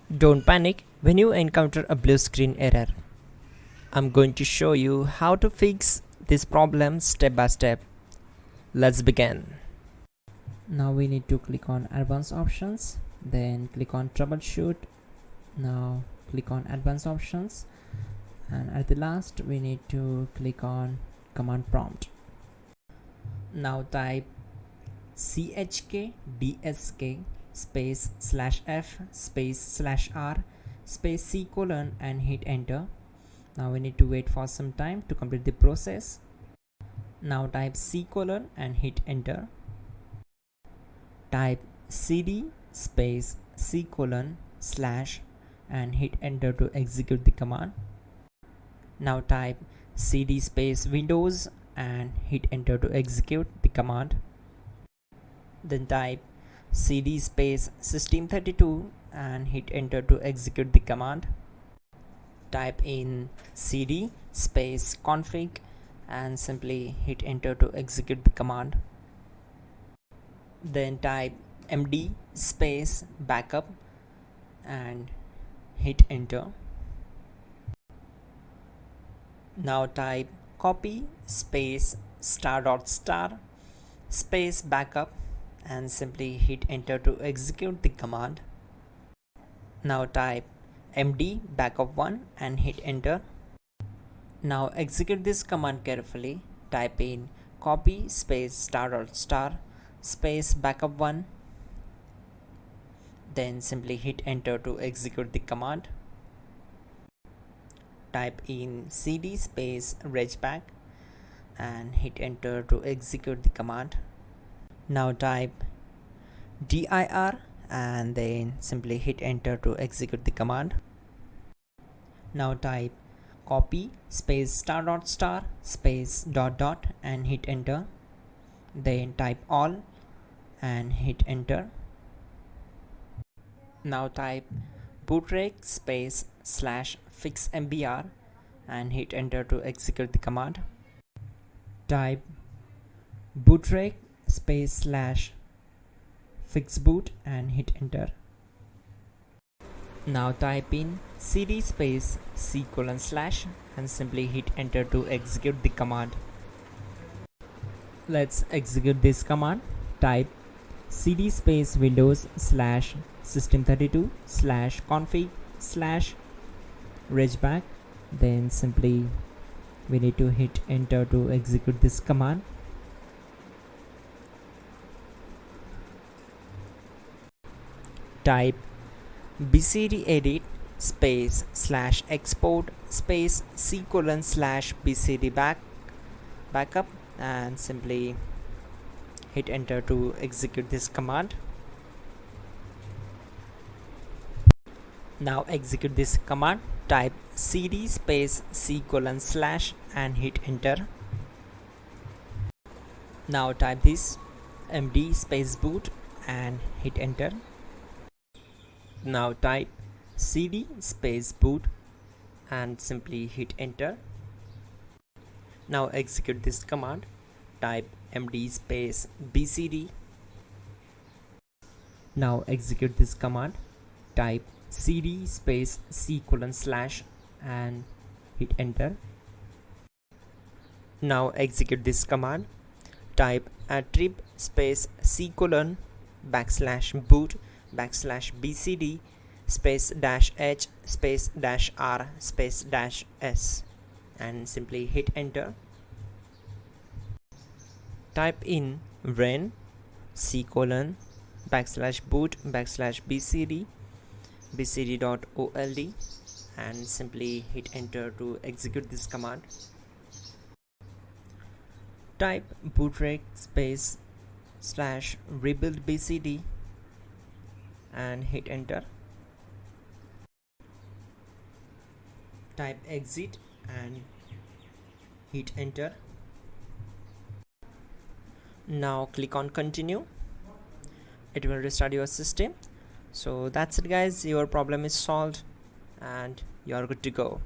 Don't panic when you encounter a blue screen error. I'm going to show you how to fix this problem step by step. Let's begin. Now we need to click on advanced options, then click on troubleshoot. Now click on advanced options, and at the last we need to click on command prompt. Now type chkdsk space /f space /r space c : and hit enter. Now we need to wait for some time to complete the process. Now type c : and hit enter. Type cd space c : / and hit enter to execute the command. Now type cd space windows and hit enter to execute the command. Then type cd space system32 and hit enter to execute the command. Type in cd space config and simply hit enter to execute the command. Then type md space backup and hit enter. Now type copy space ** space backup and simply hit enter to execute the command. Now type md backup1 and hit enter. Now execute this command carefully. Type in copy space ** space backup1, then simply hit enter to execute the command. Type in cd space regback and hit enter to execute the command. Now type dir and then simply hit enter to execute the command. Now type copy space ** space ... and hit enter. Then type all and hit enter. Now type bootrec space /fixmbr and hit enter to execute the command. Type bootrec space /fixboot and hit enter. Now type in cd space c : / and simply hit enter to execute the command. Let's execute this command. Type cd space windows /system32 /config /regback, then simply we need to hit enter to execute this command. Type bcd edit space /export space c : / bcd backup and simply hit enter to execute this command. Now execute this command. Type cd space c : / and hit enter. Now type this md space boot and hit enter. Now type cd space boot and simply hit enter. Now execute this command. Type md space bcd. Now execute this command. Type cd space c : / and hit enter. Now execute this command. Type attrib space c : /boot /bcd space -h space -r space -s and simply hit enter. Type in ren c : /boot /bcd bcd.old and simply hit enter to execute this command. Type bootrec space /rebuild bcd and hit enter. Type exit and hit enter. Now click on continue. It will restart your system. So that's it guys, your problem is solved and you are good to go.